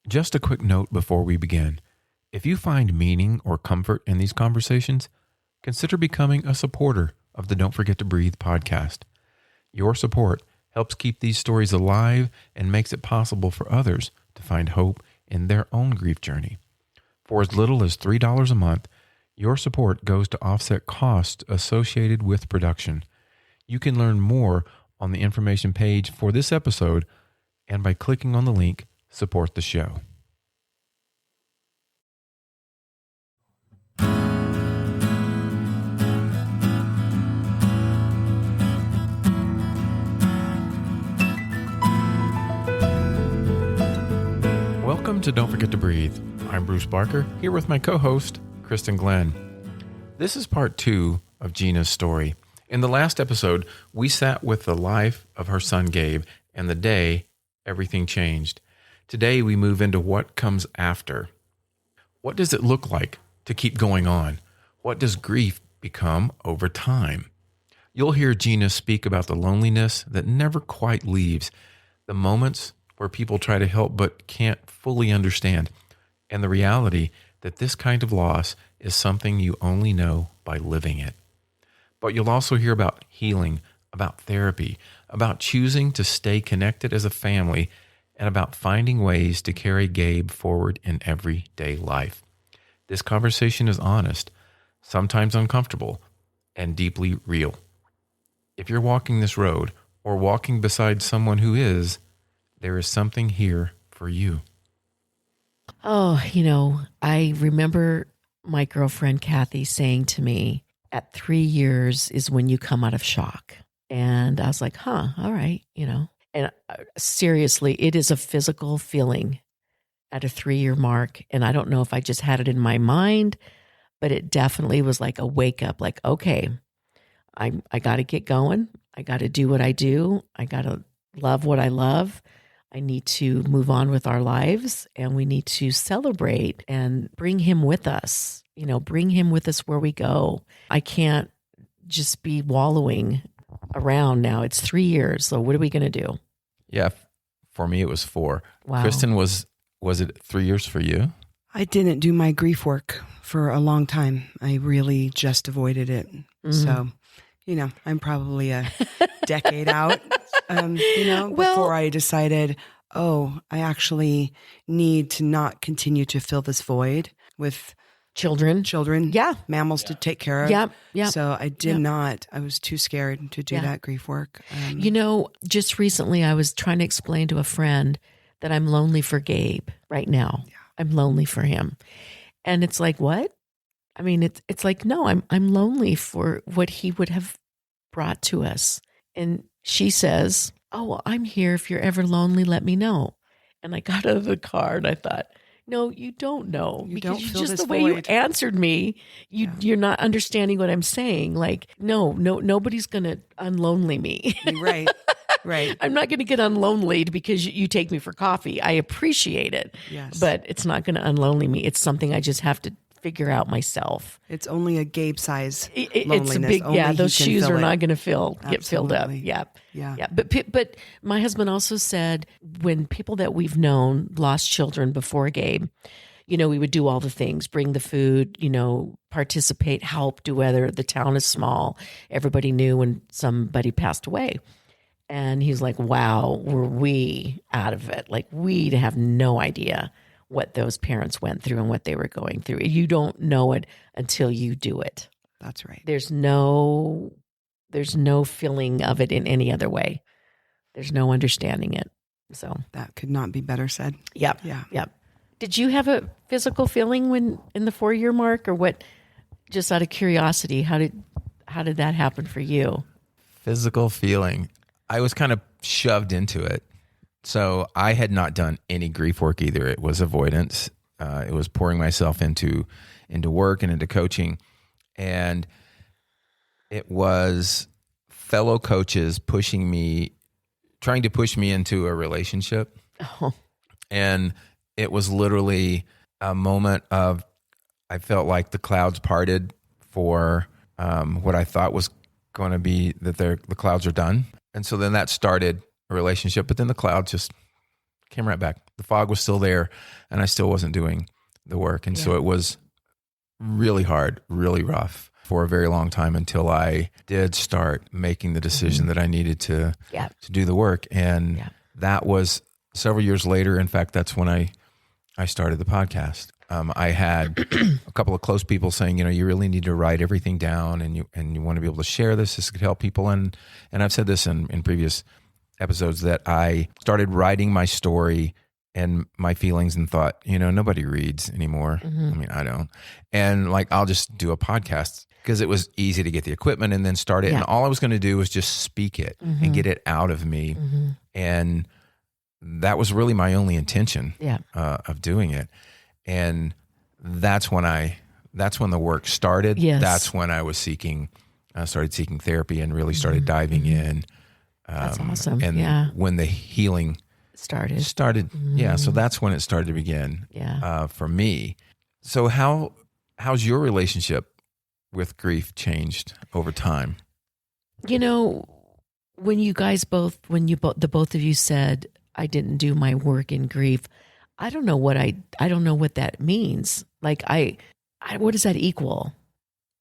Just a quick note before we begin. If you find meaning or comfort in these conversations, consider becoming a supporter of the Don't Forget to Breathe podcast. Your support helps keep these stories alive and makes it possible for others to find hope in their own grief journey. For as little as $3 a month, your support goes to offset costs associated with production. You can learn more on the information page for this episode and by clicking on the link, Support the Show. Welcome to Don't Forget to Breathe. I'm Bruce Barker, here with my co-host, Kristen Glenn. This is part 2 of Gina's story. In the last episode, we sat with the life of her son Gabe and the day everything changed. Today, we move into what comes after. What does it look like to keep going on? What does grief become over time? You'll hear Gina speak about the loneliness that never quite leaves, the moments where people try to help but can't fully understand, and the reality that this kind of loss is something you only know by living it. But you'll also hear about healing, about therapy, about choosing to stay connected as a family, and about finding ways to carry Gabe forward in everyday life. This conversation is honest, sometimes uncomfortable, and deeply real. If you're walking this road or walking beside someone who is, there is something here for you. Oh, I remember my girlfriend Kathy saying to me, at 3 years is when you come out of shock. And I was like, all right, And seriously, it is a physical feeling at a 3-year mark. And I don't know if I just had it in my mind, but it definitely was like a wake up, like, okay, I got to get going. I got to do what I do. I got to love what I love. I need to move on with our lives, and we need to celebrate and bring him with us, bring him with us where we go. I can't just be wallowing around now. It's 3 years. So what are we going to do? Yeah. For me, it was 4. Wow. Kristen, was it 3 years for you? I didn't do my grief work for a long time. I really just avoided it. Mm-hmm. So, I'm probably a decade out, before I decided, I actually need to not continue to fill this void with children, mammals to take care of. Yeah. So I did not, I was too scared to do that grief work. Just recently I was trying to explain to a friend that I'm lonely for Gabe right now. Yeah. I'm lonely for him. And it's like, what? I mean, it's like, no, I'm lonely for what he would have brought to us. And she says, oh, well, I'm here. If you're ever lonely, let me know. And I got out of the car and I thought, no, you don't know, because you just the way you answered me, you're not understanding what I'm saying. Like, nobody's going to unlonely me. Right. I'm not going to get unlonely because you take me for coffee. I appreciate it. Yes. But it's not going to unlonely me. It's something I just have to figure out myself. It's only a Gabe-sized It's loneliness. a big, those shoes are not going to get filled up. Yeah. But my husband also said, when people that we've known lost children before Gabe, we would do all the things, bring the food, participate, help, do whether the town is small. Everybody knew when somebody passed away. And he's like, wow, were we out of it? Like, we have no idea what those parents went through and what they were going through. You don't know it until you do it. That's right. There's no feeling of it in any other way. There's no understanding it. So that could not be better said. Yep. Yeah. Yep. Did you have a physical feeling when in the 4-year mark, or what? Just out of curiosity, how did that happen for you? Physical feeling. I was kind of shoved into it. So I had not done any grief work either. It was avoidance. It was pouring myself into work and into coaching. And it was fellow coaches trying to push me into a relationship. Oh. And it was literally a moment of, I felt like the clouds parted for what I thought was going to be that the clouds are done. And so then that started a relationship, but then the clouds just came right back. The fog was still there, and I still wasn't doing the work. And so it was really hard, really rough for a very long time until I did start making the decision that I needed to do the work. And that was several years later. In fact, that's when I started the podcast. I had a couple of close people saying, you really need to write everything down, and you want to be able to share this. This could help people. And I've said this in previous episodes that I started writing my story and my feelings and thought, nobody reads anymore. I mean, I don't. And I'll just do a podcast because it was easy to get the equipment and then start it. And all I was going to do was just speak it and get it out of me. And that was really my only intention of doing it. And that's when the work started. Yes. That's when I started seeking therapy and really started diving in. That's awesome. And when the healing started. So that's when it started to begin for me. So how's your relationship with grief changed over time? When you guys the both of you said, I didn't do my work in grief, I don't know what that means. What does that equal?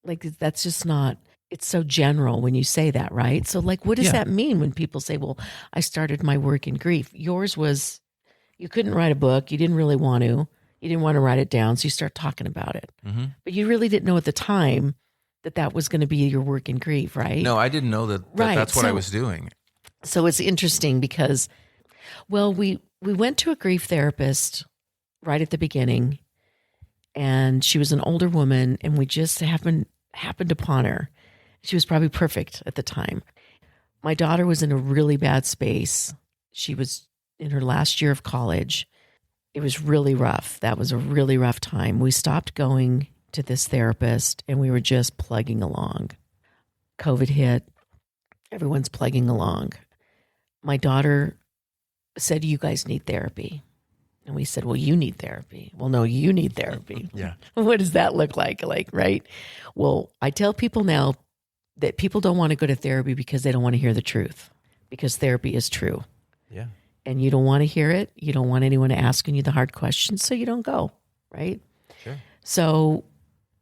That's just not, it's so general when you say that, right? So what does that mean when people say, well, I started my work in grief? Yours was, you couldn't write a book. You didn't really want to. You didn't want to write it down. So you start talking about it. But you really didn't know at the time that was going to be your work in grief, right? No, I didn't know that that's what I was doing. So it's interesting because, well, we went to a grief therapist right at the beginning, and she was an older woman, and we just happened upon her. She was probably perfect at the time. My daughter was in a really bad space. She was in her last year of college. It was really rough. That was a really rough time. We stopped going to this therapist, and we were just plugging along. COVID hit. Everyone's plugging along. My daughter said, you guys need therapy. And we said, well, you need therapy. Well, no, you need therapy. What does that look like? Right? Well, I tell people now that people don't want to go to therapy because they don't want to hear the truth, because therapy is true. Yeah. And you don't want to hear it. You don't want anyone asking you the hard questions, so you don't go, right? Sure. So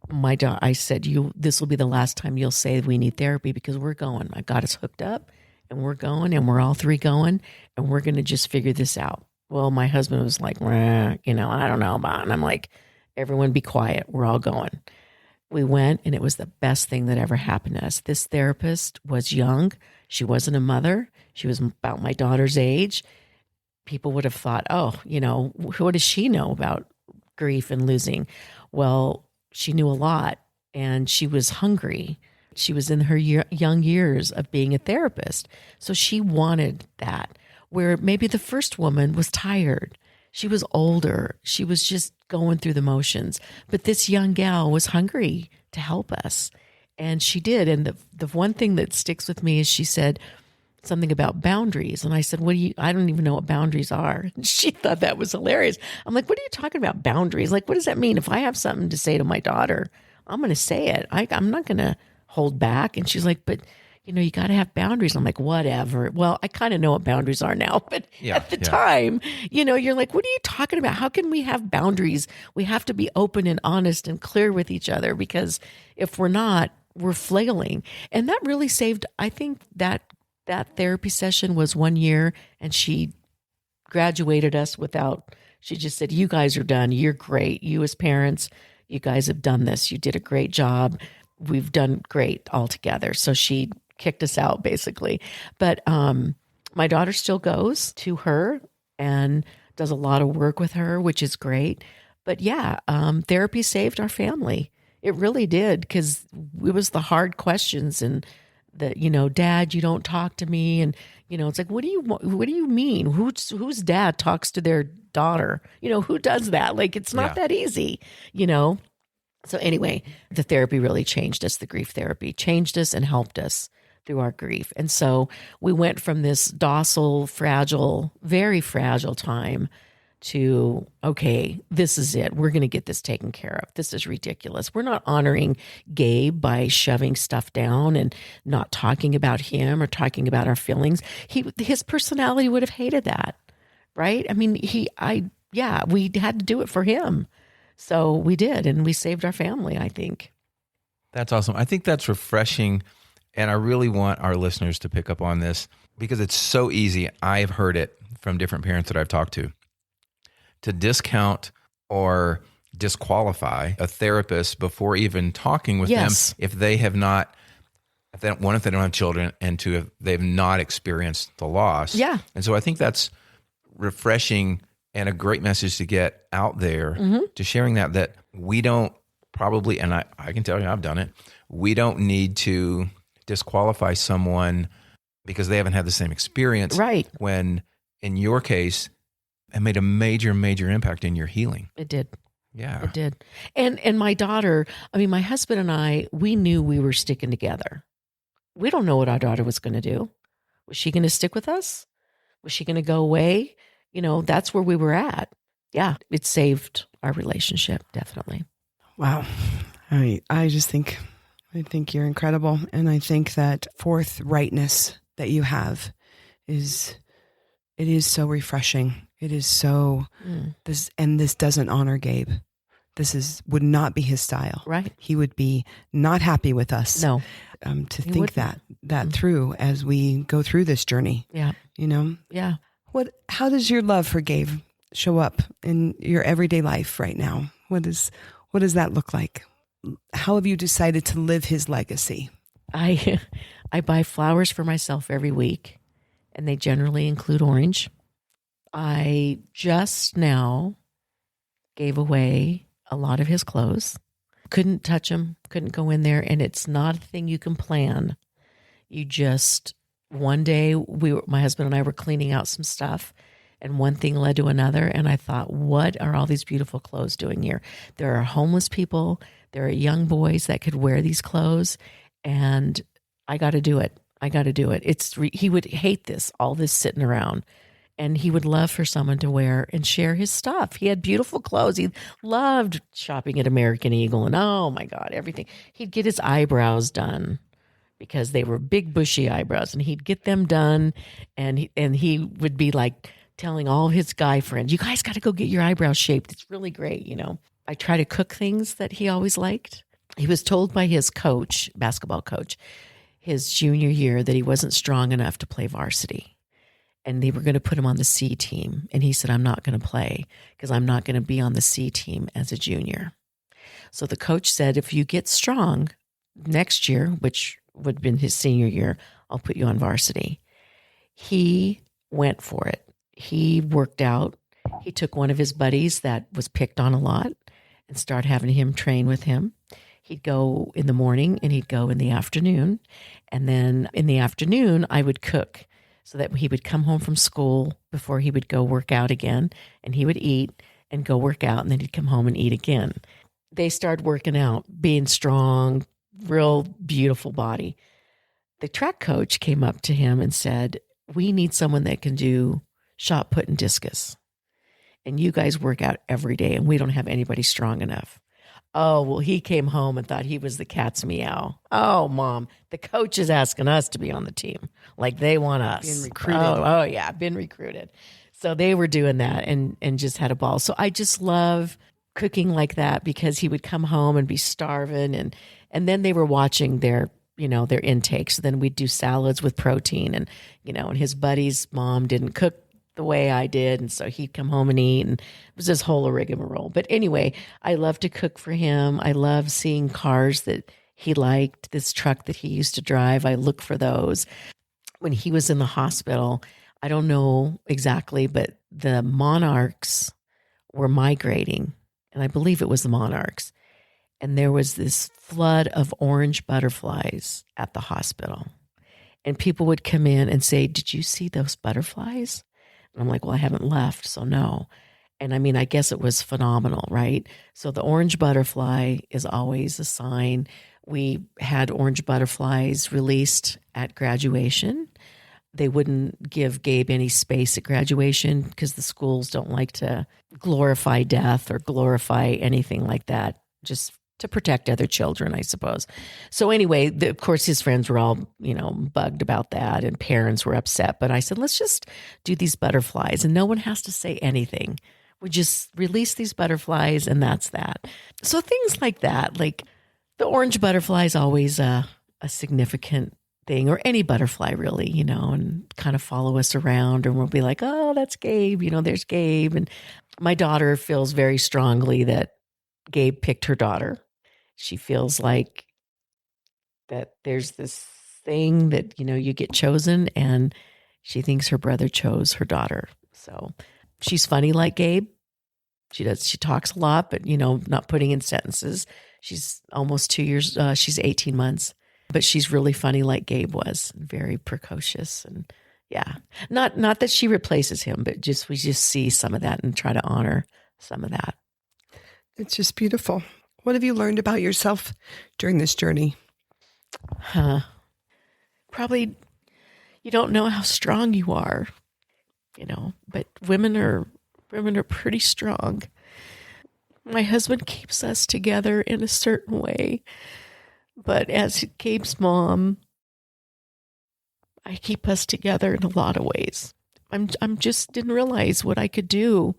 I said, this will be the last time you'll say we need therapy, because we're going. I got us hooked up, and we're going, and we're all three going, and we're going to just figure this out. Well, my husband was like, I don't know about it. And I'm like, everyone be quiet. We're all going. We went, and it was the best thing that ever happened to us. This therapist was young. She wasn't a mother. She was about my daughter's age. People would have thought, what does she know about grief and losing? Well, she knew a lot, and she was hungry. She was in her young years of being a therapist. So she wanted that, where maybe the first woman was tired. She was older. She was just going through the motions. But this young gal was hungry to help us. And she did. And the one thing that sticks with me is she said something about boundaries. And I said, I don't even know what boundaries are. And she thought that was hilarious. I'm like, what are you talking about, boundaries? What does that mean? If I have something to say to my daughter, I'm going to say it. I'm not going to hold back. And she's like, but you got to have boundaries. I'm like, whatever. Well, I kind of know what boundaries are now, but at the time, you're like, what are you talking about? How can we have boundaries? We have to be open and honest and clear with each other, because if we're not, we're flailing. And that really saved, I think that therapy session was 1 year, and she graduated us she just said, you guys are done. You're great. You as parents, you guys have done this. You did a great job. We've done great all together. So she kicked us out, basically. But my daughter still goes to her and does a lot of work with her, which is great. But therapy saved our family. It really did, because it was the hard questions, and Dad, you don't talk to me. And, it's like, what do you mean? Whose dad talks to their daughter? Who does that? It's not that easy, So anyway, the therapy really changed us. The grief therapy changed us and helped us through our grief. And so we went from this docile, fragile, very fragile time to, okay, this is it. We're going to get this taken care of. This is ridiculous. We're not honoring Gabe by shoving stuff down and not talking about him or talking about our feelings. His personality would have hated that, right? I mean, we had to do it for him. So we did, and we saved our family, I think. That's awesome. I think that's refreshing. And I really want our listeners to pick up on this because it's so easy. I've heard it from different parents that I've talked to discount or disqualify a therapist before even talking with them if they don't have children, and if they've not experienced the loss. Yeah. And so I think that's refreshing and a great message to get out there to sharing that we don't probably, and I can tell you I've done it, we don't need to disqualify someone because they haven't had the same experience. Right. When in your case, it made a major, major impact in your healing. It did. Yeah. It did. And my daughter, my husband and I, we knew we were sticking together. We don't know what our daughter was going to do. Was she going to stick with us? Was she going to go away? That's where we were at. Yeah. It saved our relationship. Definitely. Wow. I think you're incredible. And I think that forthrightness that you have it is so refreshing. It is so, this doesn't honor Gabe. Would not be his style. Right. He would be not happy with us. No. To think that through as we go through this journey. Yeah. Yeah. How does your love for Gabe show up in your everyday life right now? What does that look like? How have you decided to live his legacy? I buy flowers for myself every week, and they generally include orange. I just now gave away a lot of his clothes. Couldn't touch them, couldn't go in there, and it's not a thing you can plan. You just, one day, my husband and I were cleaning out some stuff, and one thing led to another, and I thought, what are all these beautiful clothes doing here? There are homeless people, there are young boys that could wear these clothes, and I got to do it. He would hate all this sitting around. And he would love for someone to wear and share his stuff. He had beautiful clothes. He loved shopping at American Eagle. And oh my God, everything. He'd get his eyebrows done because they were big bushy eyebrows. And he'd get them done. And he would be like telling all his guy friends, you guys got to go get your eyebrows shaped. It's really great, I try to cook things that he always liked. He was told by his coach, basketball coach, his junior year that he wasn't strong enough to play varsity. And they were going to put him on the C team. And he said, I'm not going to play because I'm not going to be on the C team as a junior. So the coach said, if you get strong next year, which would have been his senior year, I'll put you on varsity. He went for it. He worked out. He took one of his buddies that was picked on a lot and started having him train with him. He'd go in the morning and he'd go in the afternoon. And then in the afternoon, I would cook. So that he would come home from school before he would go work out again, and he would eat and go work out, and then he'd come home and eat again. They started working out, being strong, real beautiful body. The track coach came up to him and said, we need someone that can do shot put and discus. And you guys work out every day, and we don't have anybody strong enough. Oh, well, he came home and thought he was the cat's meow. Oh, Mom, the coach is asking us to be on the team. Like they want us. Being recruited. Oh yeah, been recruited. So they were doing that and just had a ball. So I just love cooking like that because he would come home and be starving. And then they were watching their intake. So then we'd do salads with protein and his buddy's mom didn't cook the way I did. And so he'd come home and eat, and it was this whole rigmarole. But anyway, I love to cook for him. I love seeing cars that he liked, this truck that he used to drive. I look for those. When he was in the hospital, I don't know exactly, but the monarchs were migrating. And I believe it was the monarchs. And there was this flood of orange butterflies at the hospital. And people would come in and say, did you see those butterflies? And I'm like, well, I haven't left, so no. And I guess it was phenomenal, right? So the orange butterfly is always a sign. We had orange butterflies released at graduation. They wouldn't give Gabe any space at graduation because the schools don't like to glorify death or glorify anything like that, just to protect other children, I suppose. So anyway, of course, his friends were all, bugged about that, and parents were upset. But I said, let's just do these butterflies, and no one has to say anything. We just release these butterflies, and that's that. So things like that, like the orange butterfly is always a significant thing, or any butterfly really, and kind of follow us around, and we'll be like, oh, that's Gabe, there's Gabe. And my daughter feels very strongly that Gabe picked her daughter. She feels like that there's this thing that, you get chosen, and she thinks her brother chose her daughter. So she's funny like Gabe. She talks a lot, but, not putting in sentences. She's almost 2 years, she's 18 months. But she's really funny like Gabe was, very precocious. And yeah, not that she replaces him, but we just see some of that and try to honor some of that. It's just beautiful. What have you learned about yourself during this journey? Probably you don't know how strong you are, but women are pretty strong. My husband keeps us together in a certain way. But as Gabe's mom, I keep us together in a lot of ways. I'm just didn't realize what I could do,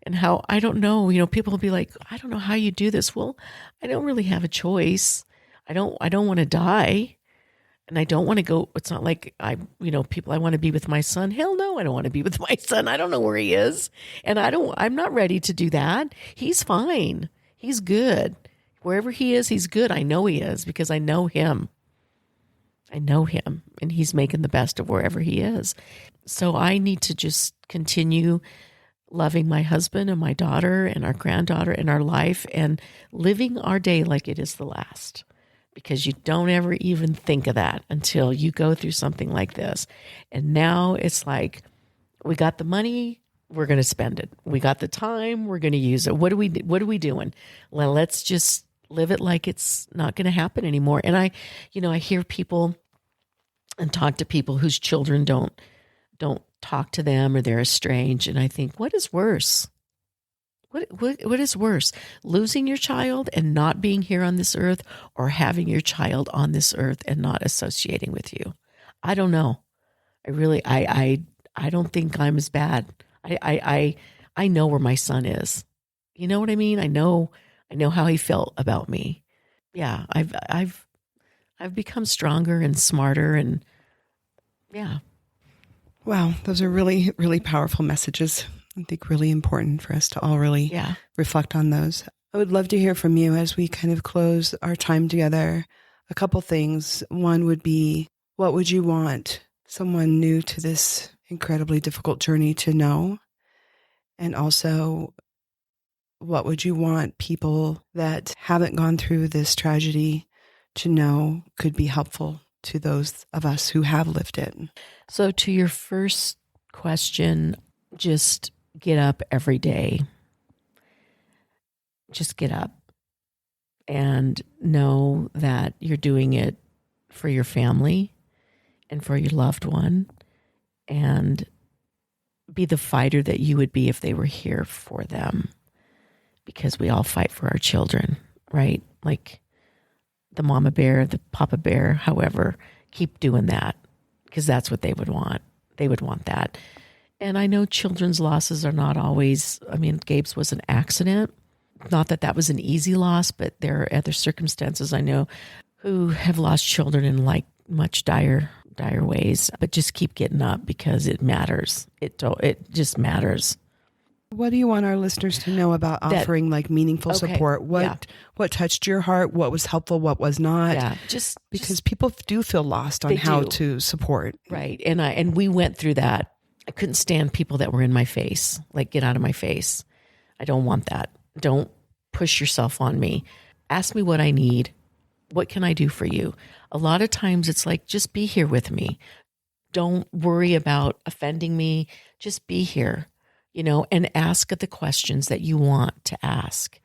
and how, I don't know, people will be like, I don't know how you do this. Well, I don't really have a choice. I don't want to die, and I don't want to go. It's not like I want to be with my son. Hell no, I don't want to be with my son. I don't know where he is. And I'm not ready to do that. He's fine. He's good. Wherever he is, he's good. I know he is, because I know him. And he's making the best of wherever he is. So I need to just continue loving my husband and my daughter and our granddaughter and our life, and living our day like it is the last. Because you don't ever even think of that until you go through something like this. And now it's like, we got the money, we're going to spend it. We got the time, we're going to use it. What are we doing? Well, let's just live it like it's not going to happen anymore. And I hear people and talk to people whose children don't talk to them, or they're estranged. And I think, what is worse? What is worse? Losing your child and not being here on this earth, or having your child on this earth and not associating with you? I don't know. I don't think I'm as bad. I know where my son is. You know what I mean? I know how he felt about me. Yeah, I've become stronger and smarter, and yeah. Wow, those are really, really powerful messages. I think really important for us to all really reflect on those. I would love to hear from you as we kind of close our time together. A couple things. One would be, what would you want someone new to this incredibly difficult journey to know? And also, what would you want people that haven't gone through this tragedy to know could be helpful to those of us who have lived it? So to your first question, just get up every day. Just get up and know that you're doing it for your family and for your loved one, and be the fighter that you would be if they were here for them. Because we all fight for our children, right? Like the mama bear, the papa bear, however, keep doing that, because that's what they would want. They would want that. And I know children's losses are not always, Gabe's was an accident. Not that was an easy loss, but there are other circumstances I know who have lost children in like much dire ways. But just keep getting up, because it matters. It just matters. What do you want our listeners to know about offering like meaningful support? What touched your heart? What was helpful? What was not? Yeah, because people do feel lost on how to support. Right. And we went through that. I couldn't stand people that were in my face. Like, get out of my face. I don't want that. Don't push yourself on me. Ask me what I need. What can I do for you? A lot of times it's like, just be here with me. Don't worry about offending me. Just be here. And ask the questions that you want to ask.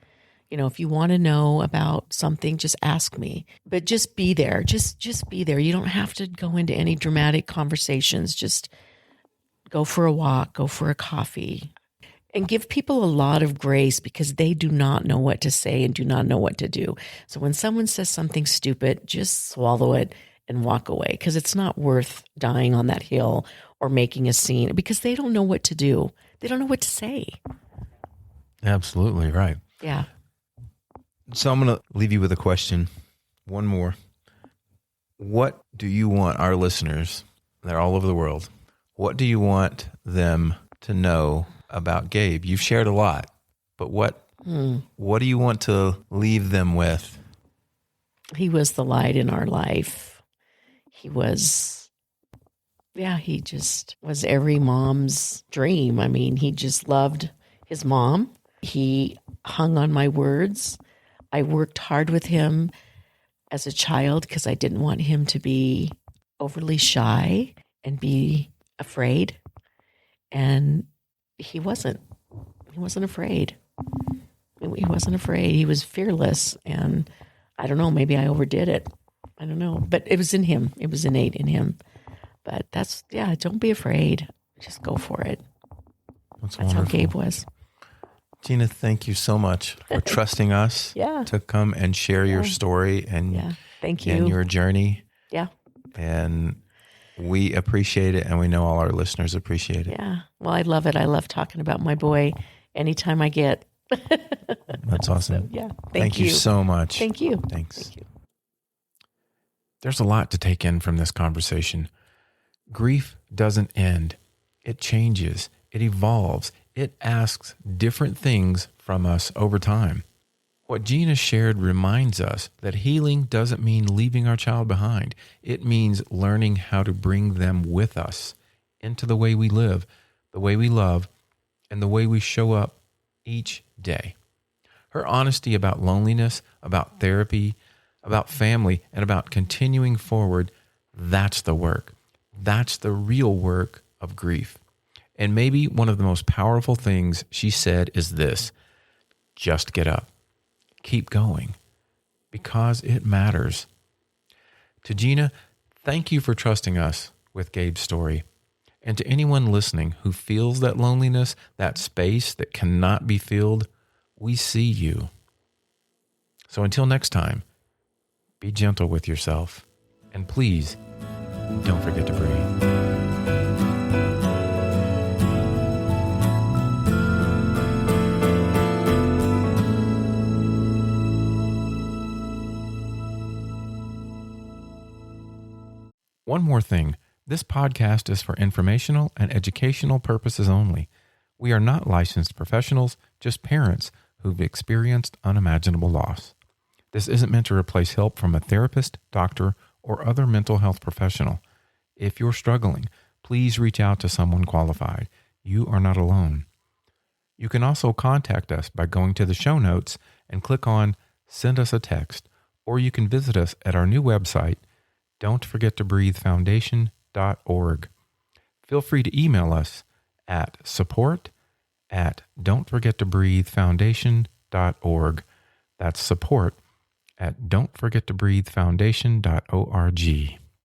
If you want to know about something, just ask me. But just be there. Just be there. You don't have to go into any dramatic conversations. Just go for a walk, go for a coffee. And give people a lot of grace because they do not know what to say and do not know what to do. So when someone says something stupid, just swallow it and walk away because it's not worth dying on that hill or making a scene because they don't know what to do. They don't know what to say. Absolutely right. Yeah. So I'm going to leave you with a question. One more. What do you want our listeners, they're all over the world, what do you want them to know about Gabe? You've shared a lot, but what do you want to leave them with? He was the light in our life. He just was every mom's dream. I mean, he just loved his mom. He hung on my words. I worked hard with him as a child because I didn't want him to be overly shy and be afraid. And he wasn't afraid. He wasn't afraid. He was fearless. And I don't know, maybe I overdid it. I don't know. But it was in him. It was innate in him. But don't be afraid. Just go for it. That's how Gabe was. Gina, thank you so much for trusting us to come and share your story and thank you. And your journey. Yeah. And we appreciate it, and we know all our listeners appreciate it. Yeah. Well, I love it. I love talking about my boy anytime I get. That's awesome. So, Thank you so much. Thank you. Thanks. Thank you. There's a lot to take in from this conversation. Grief doesn't end. It changes. It evolves. It asks different things from us over time. What Gina shared reminds us that healing doesn't mean leaving our child behind. It means learning how to bring them with us into the way we live, the way we love, and the way we show up each day. Her honesty about loneliness, about therapy, about family, and about continuing forward, that's the work. That's the real work of grief. And maybe one of the most powerful things she said is this: just get up. Keep going, because it matters. To Gina, thank you for trusting us with Gabe's story. And to anyone listening who feels that loneliness, that space that cannot be filled, we see you. So until next time, be gentle with yourself. And please, don't forget to breathe. One more thing. This podcast is for informational and educational purposes only. We are not licensed professionals, just parents who've experienced unimaginable loss. This isn't meant to replace help from a therapist, doctor, or other mental health professional. If you're struggling, please reach out to someone qualified. You are not alone. You can also contact us by going to the show notes and click on Send Us a Text, or you can visit us at our new website, don'tforgettobreathefoundation.org. Feel free to email us at support@don'tforgettobreathefoundation.org. That's support@don'tforgettobreathefoundation.org.